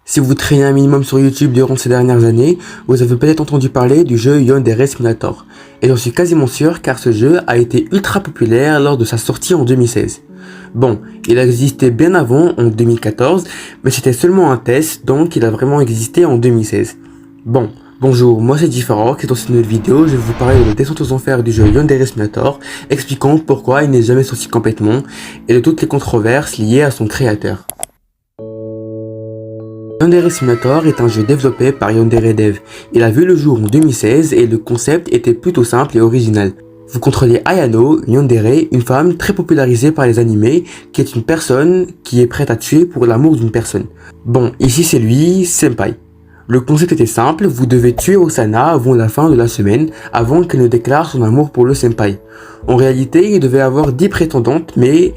Si vous traînez un minimum sur YouTube durant ces dernières années, vous avez peut-être entendu parler du jeu Yandere Simulator. Et j'en suis quasiment sûr car ce jeu a été ultra populaire lors de sa sortie en 2016. Bon, il a existé bien avant, en 2014, mais c'était seulement un test, donc il a vraiment existé en 2016. Bon, bonjour, moi c'est Differrock et dans cette nouvelle vidéo, je vais vous parler de la descente aux enfers du jeu Yandere Simulator, expliquant pourquoi il n'est jamais sorti complètement, et de toutes les controverses liées à son créateur. Yandere Simulator est un jeu développé par Yandere Dev. Il a vu le jour en 2016 et le concept était plutôt simple et original. Vous contrôlez Ayano, une yandere, une femme très popularisée par les animés, qui est une personne qui est prête à tuer pour l'amour d'une personne. Bon, ici c'est lui, Senpai. Le concept était simple, vous devez tuer Osana avant la fin de la semaine, avant qu'elle ne déclare son amour pour le Senpai. En réalité, il devait avoir 10 prétendantes, mais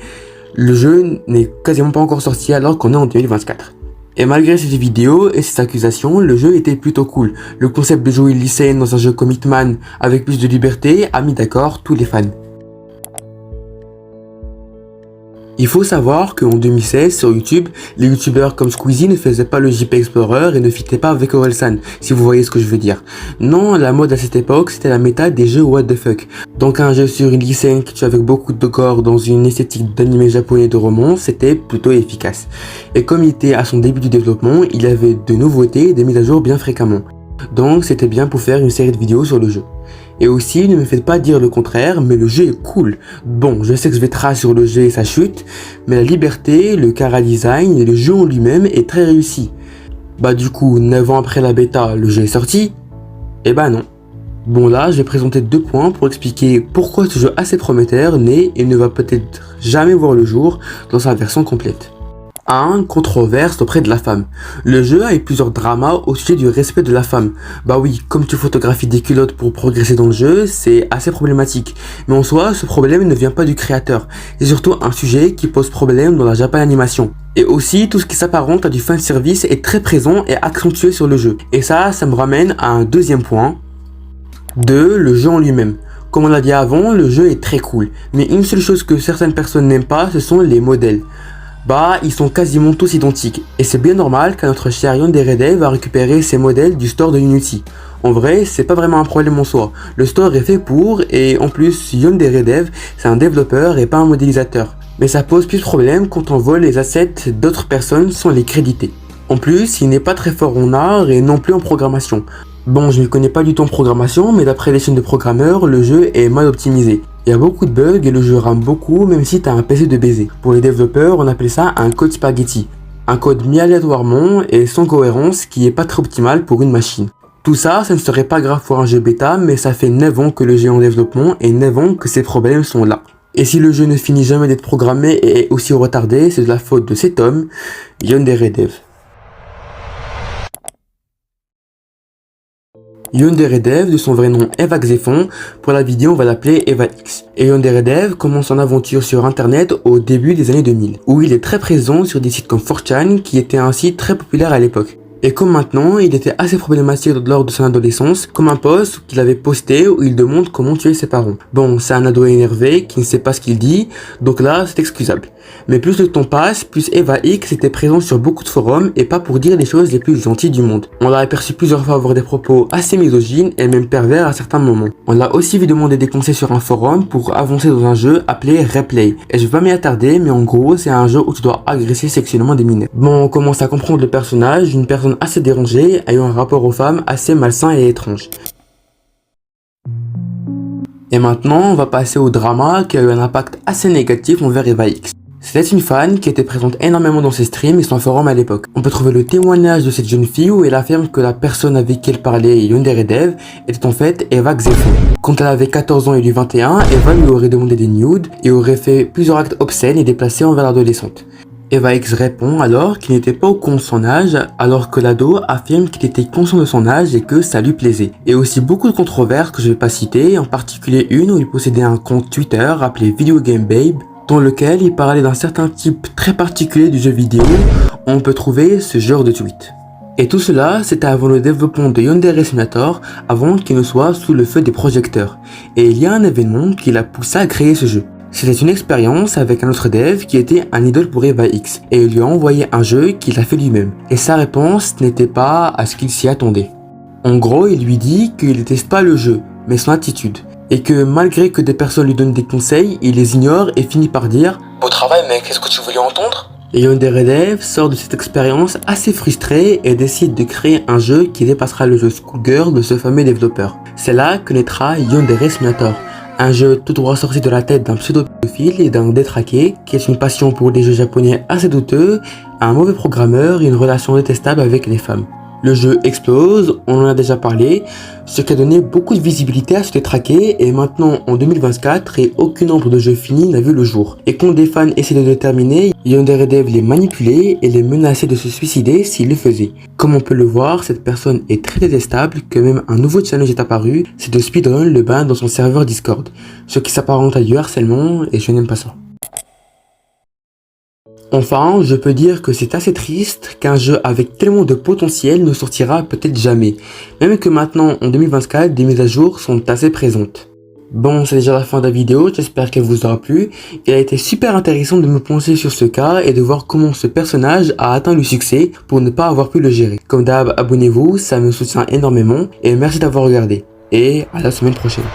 le jeu n'est quasiment pas encore sorti alors qu'on est en 2024. Et malgré ces vidéos et ces accusations, le jeu était plutôt cool. Le concept de jouer lycéenne dans un jeu comme Hitman avec plus de liberté a mis d'accord tous les fans. Il faut savoir qu'en 2016, sur YouTube, les youtubeurs comme Squeezie ne faisaient pas le JP Explorer et ne fitaient pas avec Orelsan, si vous voyez ce que je veux dire. Non, la mode à cette époque, c'était la méta des jeux what the fuck. Donc un jeu sur une lycéenne qui tue avec beaucoup de gore dans une esthétique d'anime japonais de romance, c'était plutôt efficace. Et comme il était à son début du développement, il avait de nouveautés et des mises à jour bien fréquemment. Donc c'était bien pour faire une série de vidéos sur le jeu. Et aussi, ne me faites pas dire le contraire, mais le jeu est cool. Bon, je sais que je vais tracer sur le jeu et sa chute, mais la liberté, le chara-design et le jeu en lui-même est très réussi. Bah du coup, 9 ans après la bêta, le jeu est sorti? Eh bah non. Bon là, je vais présenter 2 points pour expliquer pourquoi ce jeu assez prometteur n'est et ne va peut-être jamais voir le jour dans sa version complète. 1. Controverse auprès de la femme. Le jeu a eu plusieurs dramas au sujet du respect de la femme. Bah oui, comme tu photographies des culottes pour progresser dans le jeu, c'est assez problématique. Mais en soi, ce problème ne vient pas du créateur. C'est surtout un sujet qui pose problème dans la Japan Animation. Et aussi, tout ce qui s'apparente à du fanservice est très présent et accentué sur le jeu. Et ça me ramène à un deuxième point. 2. Le jeu en lui-même. Comme on l'a dit avant, le jeu est très cool. Mais une seule chose que certaines personnes n'aiment pas, ce sont les modèles. Bah, ils sont quasiment tous identiques, et c'est bien normal car notre cher Yandere Dev va récupérer ces modèles du store de Unity. En vrai, c'est pas vraiment un problème en soi, le store est fait pour, et en plus, Yandere Dev, c'est un développeur et pas un modélisateur. Mais ça pose plus de problème quand on vole les assets d'autres personnes sans les créditer. En plus, il n'est pas très fort en art et non plus en programmation. Bon, je ne connais pas du tout en programmation, mais d'après les chaînes de programmeurs, le jeu est mal optimisé. Il y a beaucoup de bugs et le jeu rame beaucoup même si tu as un PC de baiser. Pour les développeurs, on appelle ça un code spaghetti. Un code mis aléatoirement et sans cohérence qui est pas très optimal pour une machine. Tout ça, ça ne serait pas grave pour un jeu bêta, mais ça fait 9 ans que le jeu est en développement et 9 ans que ces problèmes sont là. Et si le jeu ne finit jamais d'être programmé et est aussi retardé, c'est de la faute de cet homme, Yandere Dev. Yandere Dev, de son vrai nom Eva Xephon, pour la vidéo on va l'appeler Eva X. Et Yandere Dev commence son aventure sur internet au début des années 2000, où il est très présent sur des sites comme 4chan, qui était un site très populaire à l'époque. Et comme maintenant, il était assez problématique lors de son adolescence, comme un post qu'il avait posté où il demande comment tuer ses parents. Bon, c'est un ado énervé qui ne sait pas ce qu'il dit, donc là c'est excusable. Mais plus le temps passe, plus Eva X était présent sur beaucoup de forums et pas pour dire les choses les plus gentilles du monde. On l'a aperçu plusieurs fois avoir des propos assez misogynes et même pervers à certains moments. On l'a aussi vu demander des conseils sur un forum pour avancer dans un jeu appelé Replay. Et je vais pas m'y attarder, mais en gros c'est un jeu où tu dois agresser sexuellement des mineurs. Bon, on commence à comprendre le personnage, une personne assez dérangée, ayant un rapport aux femmes assez malsain et étrange. Et maintenant, on va passer au drama qui a eu un impact assez négatif envers Eva X. C'était une fan qui était présente énormément dans ses streams et son forum à l'époque. On peut trouver le témoignage de cette jeune fille où elle affirme que la personne avec qui elle parlait, Yandere Dev, était en fait Eva Xephon. Quand elle avait 14 ans et lui 21, Eva lui aurait demandé des nudes et aurait fait plusieurs actes obscènes et déplacés envers l'adolescente. Eva X répond alors qu'il n'était pas au courant de son âge, alors que l'ado affirme qu'il était conscient de son âge et que ça lui plaisait. Et aussi beaucoup de controverses que je vais pas citer, en particulier une où il possédait un compte Twitter appelé Video Game Babe, dans lequel il parlait d'un certain type très particulier du jeu vidéo, où on peut trouver ce genre de tweet. Et tout cela, c'était avant le développement de Yandere Simulator, avant qu'il ne soit sous le feu des projecteurs. Et il y a un événement qui l'a poussé à créer ce jeu. C'était une expérience avec un autre dev qui était un idole pour Eva X et il lui a envoyé un jeu qu'il a fait lui-même. Et sa réponse n'était pas à ce qu'il s'y attendait. En gros, il lui dit qu'il ne déteste pas le jeu, mais son attitude. Et que malgré que des personnes lui donnent des conseils, il les ignore et finit par dire « Beau travail mec, qu'est-ce que tu voulais entendre ?» Et Yandere Dev sort de cette expérience assez frustré et décide de créer un jeu qui dépassera le jeu Schoolgirl de ce fameux développeur. C'est là que naîtra Yandere Simulator, un jeu tout droit sorti de la tête d'un pseudo-pédophile et d'un détraqué qui est une passion pour des jeux japonais assez douteux, un mauvais programmeur et une relation détestable avec les femmes. Le jeu explose, on en a déjà parlé, ce qui a donné beaucoup de visibilité à ce détraqué et maintenant en 2024 et aucun nombre de jeux finis n'a vu le jour. Et quand des fans essaient de le terminer, Yandere Dev les manipulait et les menaçait de se suicider s'ils le faisaient. Comme on peut le voir, cette personne est très détestable que même un nouveau challenge est apparu, c'est de speedrun le ban dans son serveur Discord, ce qui s'apparente à du harcèlement et je n'aime pas ça. Enfin, je peux dire que c'est assez triste qu'un jeu avec tellement de potentiel ne sortira peut-être jamais, même que maintenant en 2024 des mises à jour sont assez présentes. Bon, c'est déjà la fin de la vidéo, j'espère qu'elle vous aura plu. Il a été super intéressant de me pencher sur ce cas et de voir comment ce personnage a atteint le succès pour ne pas avoir pu le gérer. Comme d'hab, abonnez-vous, ça me soutient énormément et merci d'avoir regardé. Et à la semaine prochaine.